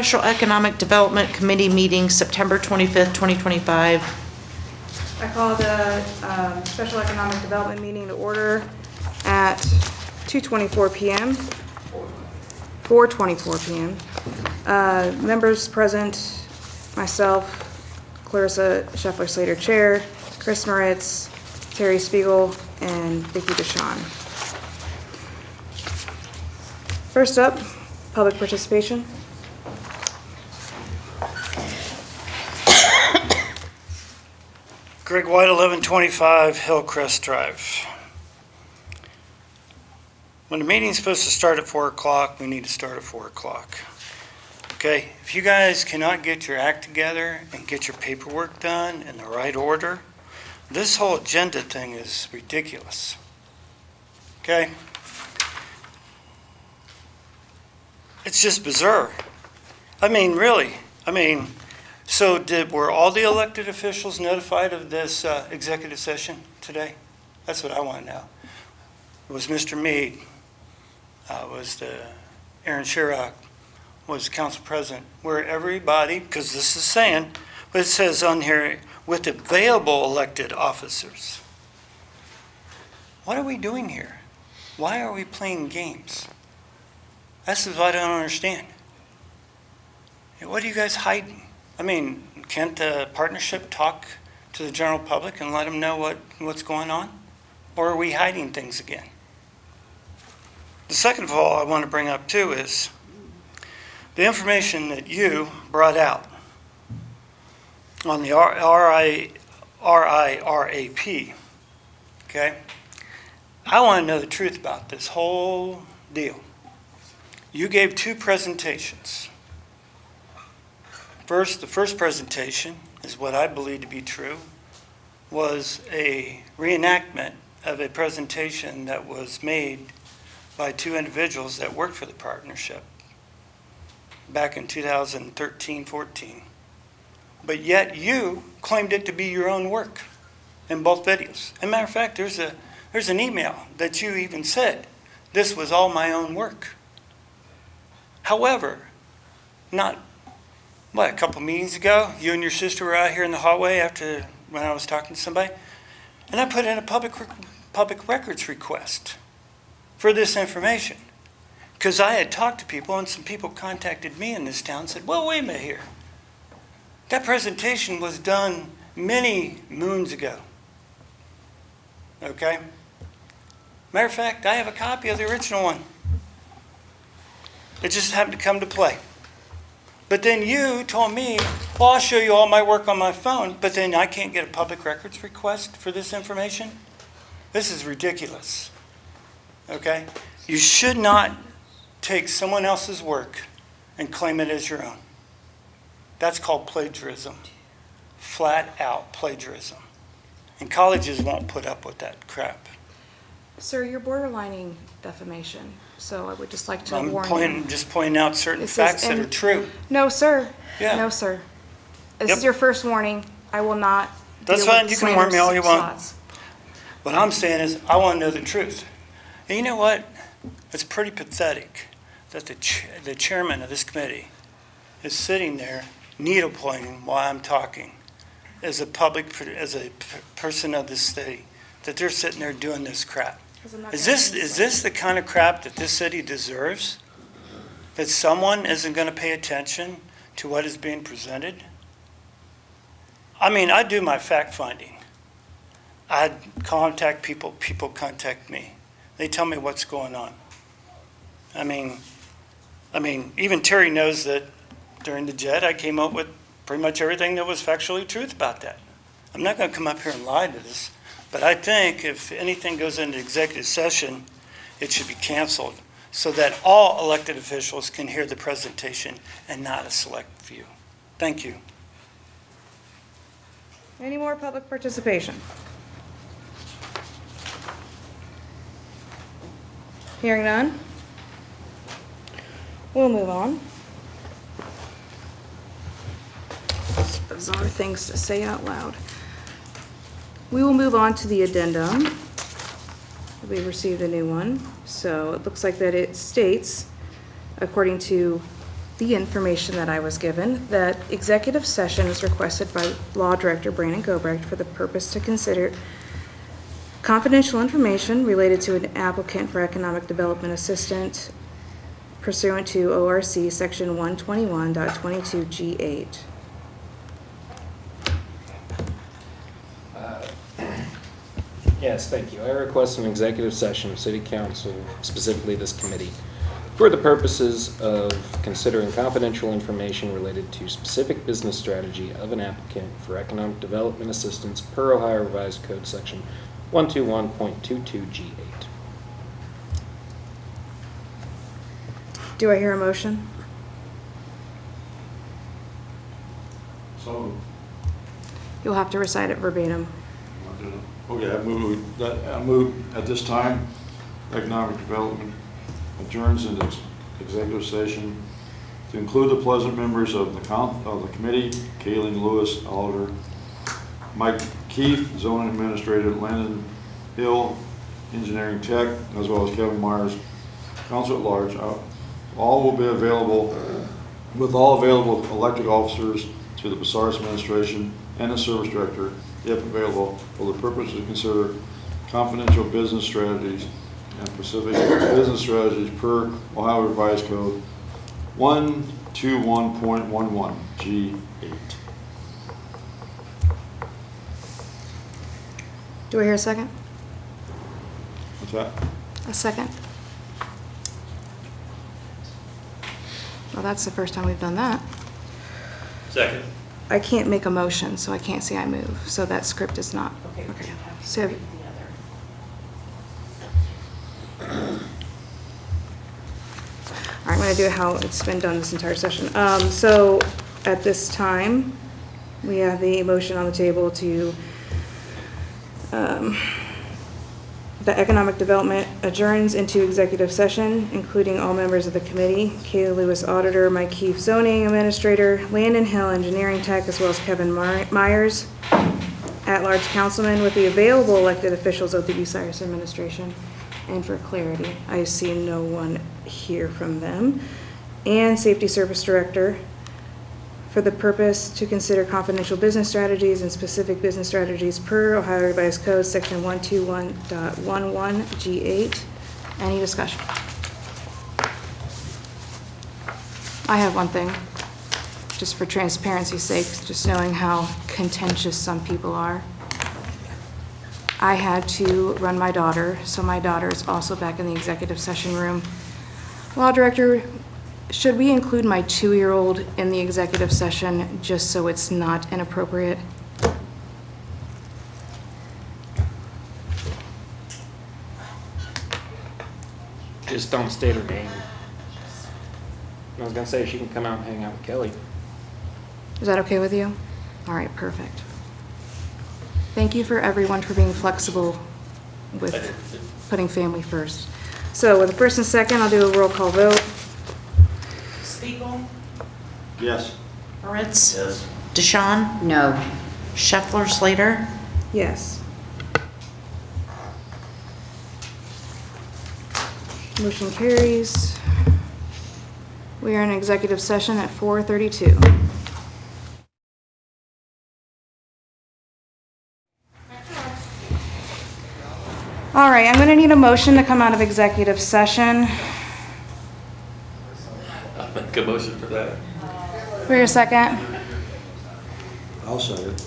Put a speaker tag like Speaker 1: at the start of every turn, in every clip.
Speaker 1: Special Economic Development Committee meeting, September 25th, 2025.
Speaker 2: I call the Special Economic Development meeting to order at 2:24 p.m. 4:24 p.m. Members present, myself, Clarissa Scheffler-Slater, Chair, Chris Moritz, Terry Spiegel, and Vicki Deshawn. First up, public participation.
Speaker 3: Greg White, 1125 Hillcrest Drive. When the meeting's supposed to start at 4 o'clock, we need to start at 4 o'clock. Okay, if you guys cannot get your act together and get your paperwork done in the right order, this whole agenda thing is ridiculous. Okay? It's just bizarre. I mean, really. So were all the elected officials notified of this executive session today? That's what I want to know. It was Mr. Meade, was Aaron Sherrock, was council president, where everybody, because this is saying, but it says on here, with available elected officers. What are we doing here? Why are we playing games? That's what I don't understand. What are you guys hiding? I mean, can't the partnership talk to the general public and let them know what's going on? Or are we hiding things again? The second of all I want to bring up too is the information that you brought out on the RIRAP, okay? I want to know the truth about this whole deal. You gave two presentations. The first presentation is what I believe to be true, was a reenactment of a presentation that was made by two individuals that worked for the partnership back in 2013-14. But yet you claimed it to be your own work in both videos. As a matter of fact, there's an email that you even said, this was all my own work. However, a couple meetings ago, you and your sister were out here in the hallway when I was talking to somebody, and I put in a public records request for this information. Because I had talked to people, and some people contacted me in this town and said, well, wait a minute here. That presentation was done many moons ago. Okay? Matter of fact, I have a copy of the original one. It just happened to come to play. But then you told me, well, I'll show you all my work on my phone, but then I can't get a public records request for this information? This is ridiculous. Okay? You should not take someone else's work and claim it as your own. That's called plagiarism. Flat out plagiarism. And colleges won't put up with that crap.
Speaker 2: Sir, you're borderlining defamation, so I would just like to warn you.
Speaker 3: Just pointing out certain facts that are true.
Speaker 2: No, sir.
Speaker 3: Yeah.
Speaker 2: No, sir. This is your first warning. I will not.
Speaker 3: That's fine. You can warn me all you want.
Speaker 2: slots.
Speaker 3: What I'm saying is, I want to know the truth. And you know what? It's pretty pathetic that the chairman of this committee is sitting there needle pointing while I'm talking as a person of this city, that they're sitting there doing this crap. Is this the kind of crap that this city deserves? That someone isn't going to pay attention to what is being presented? I mean, I do my fact finding. I contact people contact me. They tell me what's going on. I mean, even Terry knows that during the JED, I came up with pretty much everything that was factually truth about that. I'm not going to come up here and lie to this, but I think if anything goes into executive session, it should be canceled so that all elected officials can hear the presentation and not a select few. Thank you.
Speaker 2: Any more public participation? Hearing none, we'll move on. Bizarre things to say out loud. We will move on to the addendum. We received a new one, so it looks like that it states, according to the information that I was given, that executive session is requested by Law Director Brandon Gobrecht for the purpose to consider confidential information related to an applicant for economic development assistant pursuant to ORC Section 121.22G8.
Speaker 4: Yes, thank you. I request an executive session of City Council, specifically this committee, for the purposes of considering confidential information related to specific business strategy of an applicant for economic development assistance per Ohio Revised Code Section 121.22G8.
Speaker 2: Do I hear a motion?
Speaker 5: So,
Speaker 2: You'll have to recite it verbatim.
Speaker 5: okay, I move at this time, economic development adjourns into executive session to include the present members of the committee, Kayleen Lewis, Alder, Mike Keefe, zoning administrator, Landon Hill, engineering tech, as well as Kevin Myers, council at large. All will be available, with all available elected officers to the Bucyrus administration and the service director, if available, for the purpose to consider confidential business strategies and specific business strategies per Ohio Revised Code 121.11 G8.
Speaker 2: Do I hear a second?
Speaker 5: What's that?
Speaker 2: A second? Well, that's the first time we've done that.
Speaker 6: Second.
Speaker 2: I can't make a motion, so I can't say I move, so that script is not.
Speaker 1: Okay.
Speaker 2: So,
Speaker 1: The other.
Speaker 2: all right, I'm gonna do it how it's been done this entire session. So at this time, we have the motion on the table to, the economic development adjourns into executive session, including all members of the committee, Kayla Lewis, auditor, Mike Keefe, zoning administrator, Landon Hill, engineering tech, as well as Kevin Myers, at-large councilman, with the available elected officials of the Bucyrus administration. And for clarity, I see no one here from them. And safety service director, for the purpose to consider confidential business strategies and specific business strategies per Ohio Revised Code, Section 121.11 G8. Any discussion? I have one thing, just for transparency's sake, just knowing how contentious some people are. I had to run my daughter, so my daughter is also back in the executive session room. Law Director, should we include my 2-year-old in the executive session just so it's not inappropriate?
Speaker 4: Just don't state her name. I was gonna say she can come out and hang out with Kelly.
Speaker 2: Is that okay with you? All right, perfect. Thank you for everyone for being flexible with putting family first. So with the first and second, I'll do a roll call vote.
Speaker 1: Spiegel,
Speaker 5: Yes.
Speaker 1: Moritz,
Speaker 6: Yes.
Speaker 1: DeShawn,
Speaker 7: No.
Speaker 1: Scheffler, Slater.
Speaker 2: Yes. Motion carries. We are in executive session at 4:32. All right, I'm gonna need a motion to come out of executive session.
Speaker 6: I'll make a motion for that.
Speaker 2: For your second,
Speaker 5: I'll say it.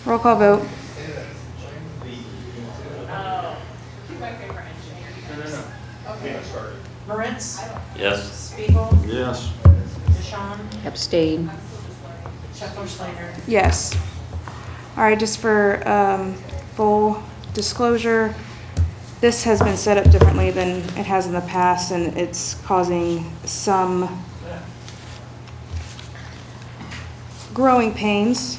Speaker 2: roll call vote.
Speaker 1: Moritz,
Speaker 6: Yes.
Speaker 1: Spiegel,
Speaker 5: Yes.
Speaker 1: DeShawn,
Speaker 7: Abstain.
Speaker 1: Scheffler, Slater.
Speaker 2: Yes. All right, just for full disclosure, this has been set up differently than it has in the past, and it's causing some growing pains.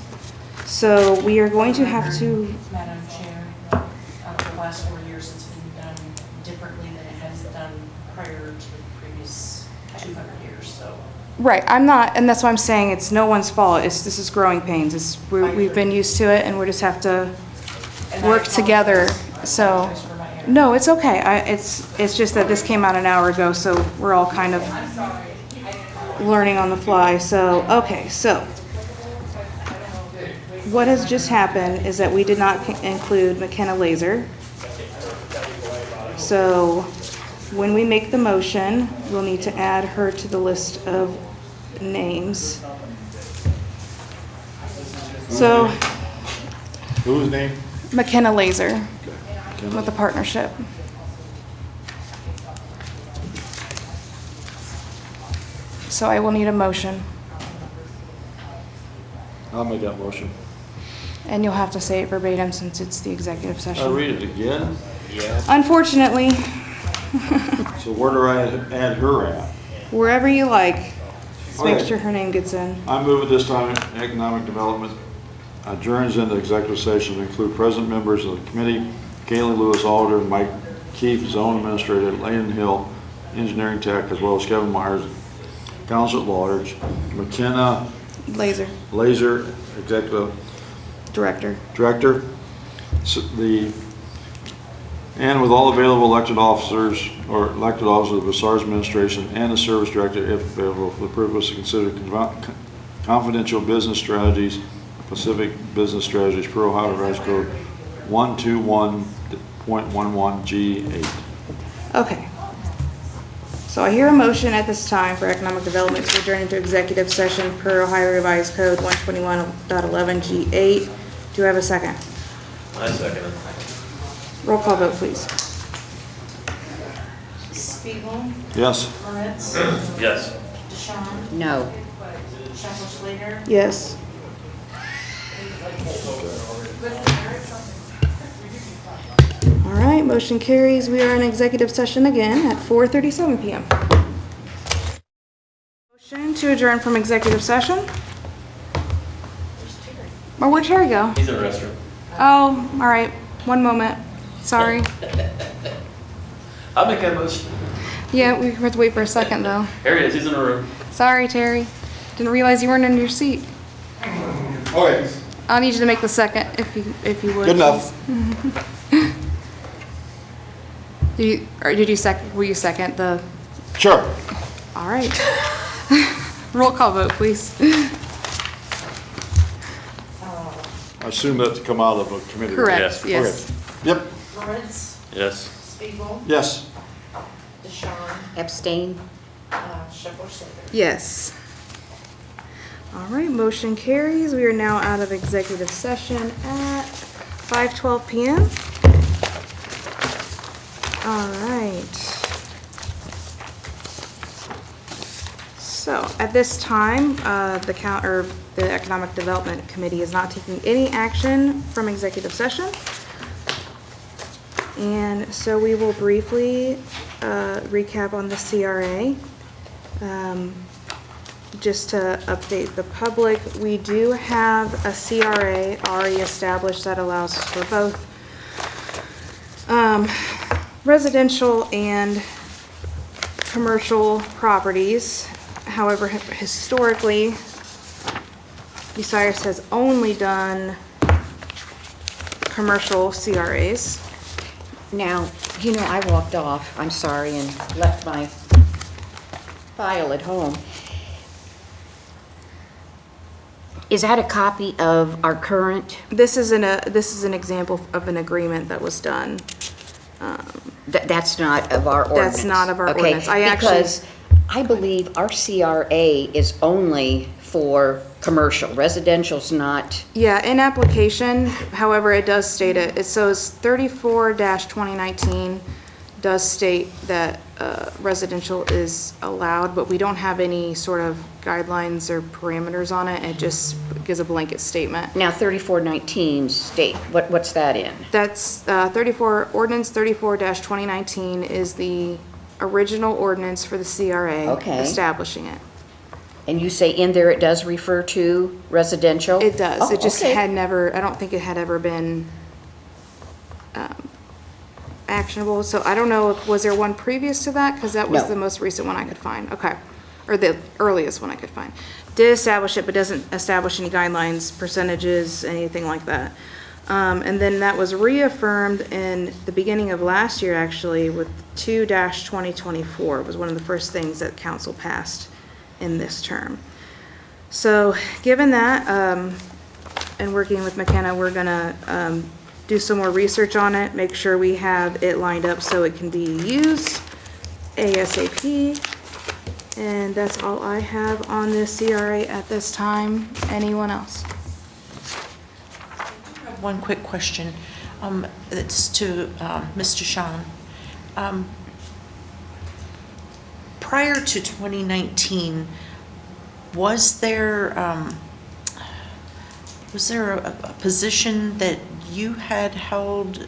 Speaker 2: So we are going to have to,
Speaker 8: Madam Chair, for the last 4 years, it's been done differently than it has done prior to the previous 200 years, so.
Speaker 2: right, I'm not, and that's why I'm saying it's no one's fault. This is growing pains. We've been used to it, and we just have to
Speaker 8: And I
Speaker 2: work together.
Speaker 8: apologize. I
Speaker 2: So,
Speaker 8: apologize for my error.
Speaker 2: no, it's okay. It's just that this came out an hour ago, so we're all kind of,
Speaker 8: I'm sorry.
Speaker 2: learning on the fly. So, okay, so what has just happened is that we did not include McKenna Laser. So when we make the motion, we'll need to add her to the list of names. So
Speaker 5: Whose name?
Speaker 2: McKenna Laser
Speaker 5: Okay.
Speaker 2: with the partnership. So I will need a motion,
Speaker 5: I'll make that motion.
Speaker 2: and you'll have to say it verbatim since it's the executive
Speaker 5: I'll
Speaker 2: session.
Speaker 5: read it again.
Speaker 4: Yeah.
Speaker 2: Unfortunately,
Speaker 5: So where do I add her at?
Speaker 2: wherever you like, just make
Speaker 5: Okay.
Speaker 2: sure her name gets in.
Speaker 5: I move at this time economic development adjourns into executive session to include present members of the committee, Kaylee Lewis, Alder, Mike Keefe, Zone Administrator, Landon Hill, Engineering Tech, as well as Kevin Myers, Council at Large, McKenna
Speaker 2: Laser,
Speaker 5: Laser, Executive
Speaker 2: Director.
Speaker 5: Director, and with all available elected officers of the Bucyrus Administration and the Service Director, if available, for the purpose of considering confidential business strategies, Pacific Business Strategies per Ohio Revised Code 121.11G8.
Speaker 2: Okay. So I hear a motion at this time for economic development to adjourn into executive session per Ohio Revised Code 121.11G8. Do I have a second?
Speaker 6: I second it.
Speaker 2: Roll call vote, please.
Speaker 8: Spiegel,
Speaker 5: Yes.
Speaker 8: Moritz,
Speaker 6: Yes.
Speaker 8: DeShawn,
Speaker 7: No.
Speaker 8: Shepherd Slater,
Speaker 2: Yes. All right, motion carries. We are in executive session again at 4:37 PM. Motion to adjourn from executive session? Or where'd Terry go?
Speaker 6: He's in the restroom.
Speaker 2: Oh, all right. One moment. Sorry.
Speaker 6: I'll make that motion.
Speaker 2: Yeah, we have to wait for a second though.
Speaker 6: Here he is, he's in the room.
Speaker 2: Sorry, Terry. Didn't realize you weren't in your seat.
Speaker 5: Okay.
Speaker 2: I'll need you to make the second if you would.
Speaker 5: Good enough.
Speaker 2: Did you second? Will you second the?
Speaker 5: Sure.
Speaker 2: All right. Roll call vote, please.
Speaker 5: I assume that to come out of a committee.
Speaker 2: Correct.
Speaker 6: Yes.
Speaker 2: Yes.
Speaker 5: Yep.
Speaker 8: Moritz,
Speaker 6: Yes.
Speaker 8: Spiegel,
Speaker 5: Yes.
Speaker 8: DeShawn,
Speaker 7: Abstain?
Speaker 8: Shepherd Slater.
Speaker 2: Yes. All right. Motion carries. We are now out of executive session at 5:12 PM. All right. So at this time, the Economic Development Committee is not taking any action from executive session. And so we will briefly recap on the CRA. Just to update the public, we do have a CRA already established that allows for both residential and commercial properties. However, historically, Bucyrus has only done commercial CRAs.
Speaker 7: Now, I walked off, I'm sorry, and left my file at home. Is that a copy of our current?
Speaker 2: This is an example of an agreement that was done.
Speaker 7: That's not of our ordinance?
Speaker 2: That's not of our
Speaker 7: Okay,
Speaker 2: ordinance.
Speaker 7: because I believe our CRA is only for commercial. Residential's not.
Speaker 2: Yeah, in application, however, it does state it. It says 34-2019 does state that residential is allowed, but we don't have any sort of guidelines or parameters on it. It just gives a blanket statement.
Speaker 7: Now, 3419 state, what's that in?
Speaker 2: That's Ordinance 34-2019 is the original ordinance for the CRA.
Speaker 7: Okay.
Speaker 2: Establishing it.
Speaker 7: And you say in there it does refer to residential?
Speaker 2: It does.
Speaker 7: Oh,
Speaker 2: It just
Speaker 7: okay.
Speaker 2: had never, I don't think it had ever been actionable. So I don't know, was there one previous to that? Because that was
Speaker 7: No.
Speaker 2: the most recent one I could find. Okay. Or the earliest one I could find. Did establish it, but doesn't establish any guidelines, percentages, anything like that. And then that was reaffirmed in the beginning of last year, actually, with 2-2024 was one of the first things that council passed in this term. So, given that, and working with McKenna, we're gonna do some more research on it, make sure we have it lined up so it can be used ASAP. And that's all I have on this CRA at this time. Anyone else?
Speaker 1: One quick question. It's to Mr. Sean. Prior to 2019, was there a position that you had held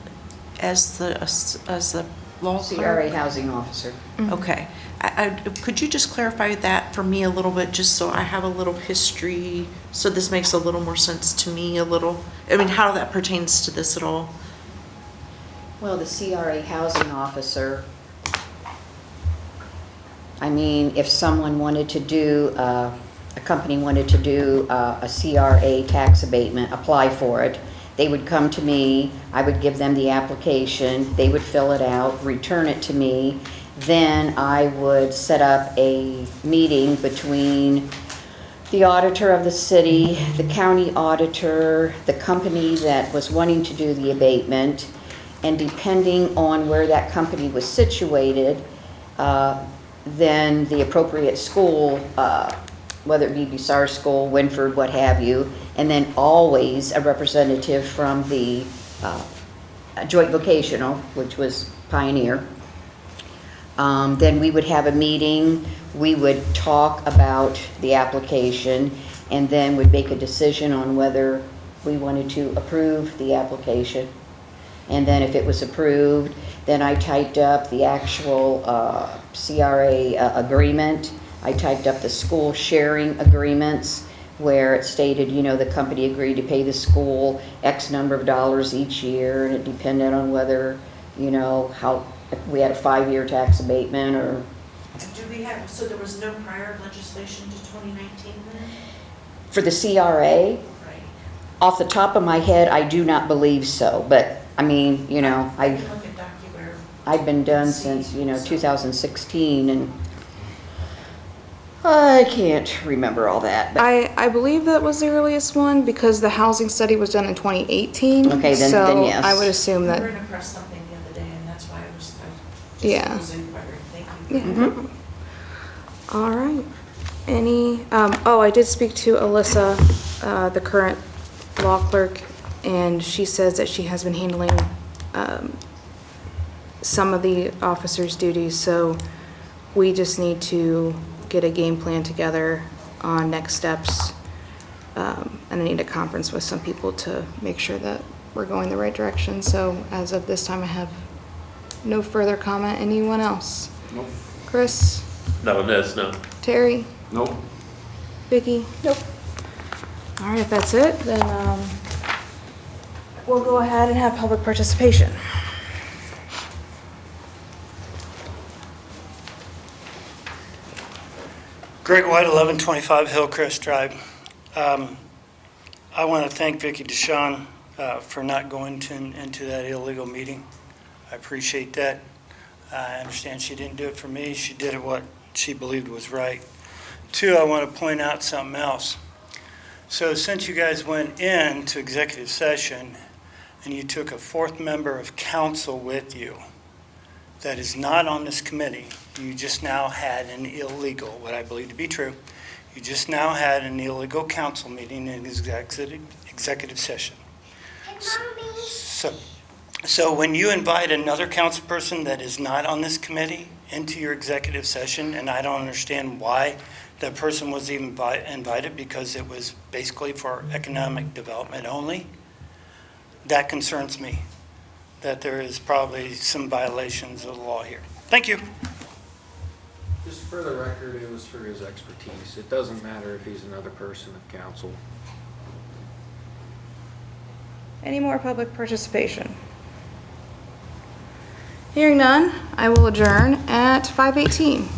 Speaker 1: as the law clerk?
Speaker 7: CRA housing officer.
Speaker 1: Okay. Could you just clarify that for me a little bit, just so I have a little history, so this makes a little more sense to me a little? I mean, how that pertains to this at all?
Speaker 7: Well, the CRA housing officer, I mean, if someone wanted to do, a company wanted to do a CRA tax abatement, apply for it, they would come to me, I would give them the application, they would fill it out, return it to me, then I would set up a meeting between the auditor of the city, the county auditor, the company that was wanting to do the abatement, and depending on where that company was situated, then the appropriate school, whether it be Bucyrus School, Winford, what have you, and then always a representative from the joint vocational, which was Pioneer. Then we would have a meeting, we would talk about the application, and then would make a decision on whether we wanted to approve the application. And then if it was approved, then I typed up the actual CRA agreement. I typed up the school sharing agreements where it stated, you know, the company agreed to pay the school X number of dollars each year, and it depended on whether, you know, how, if we had a 5-year tax abatement or.
Speaker 1: Do we have, so there was no prior legislation to 2019 then?
Speaker 7: For the CRA,
Speaker 1: Right.
Speaker 7: off the top of my head, I do not believe so, but I mean, you know,
Speaker 1: I can look at DocuWare.
Speaker 7: I've been done since, you know, 2016, and I can't remember all that. But
Speaker 2: I believe that was the earliest one because the housing study was done in 2018.
Speaker 7: Okay, then yes.
Speaker 2: So I would assume
Speaker 8: We were
Speaker 2: that,
Speaker 8: in a press something the other day, and that's why I was
Speaker 2: Yeah.
Speaker 8: just inquiring. Thank you.
Speaker 7: Mhm.
Speaker 2: all right. Any, I did speak to Alyssa, the current law clerk, and she says that she has been handling some of the officers' duties, so we just need to get a game plan together on next steps. And I need a conference with some people to make sure that we're going the right direction. So as of this time, I have no further comment. Anyone else?
Speaker 5: Nope.
Speaker 2: Chris?
Speaker 6: No, no.
Speaker 2: Terry?
Speaker 5: Nope.
Speaker 2: Vicky? Nope. All right, if that's it, then we'll go ahead and have public participation.
Speaker 3: Greg White, 1125 Hillcrest Drive. I want to thank Vicki DeShawn for not going into that illegal meeting. I appreciate that. I understand she didn't do it for me. She did it what she believed was right. 2, I want to point out something else. So since you guys went into executive session and you took a 4th member of council with you that is not on this committee, you just now had an illegal, what I believe to be true, you just now had an illegal council meeting in executive session. So when you invite another council person that is not on this committee into your executive session, and I don't understand why that person was even invited, because it was basically for economic development only, that concerns me, that there is probably some violations of the law here. Thank you.
Speaker 4: Just for the record, it was for his expertise. It doesn't matter if he's another person of council.
Speaker 2: Any more public participation? Hearing none, I will adjourn at 5:18.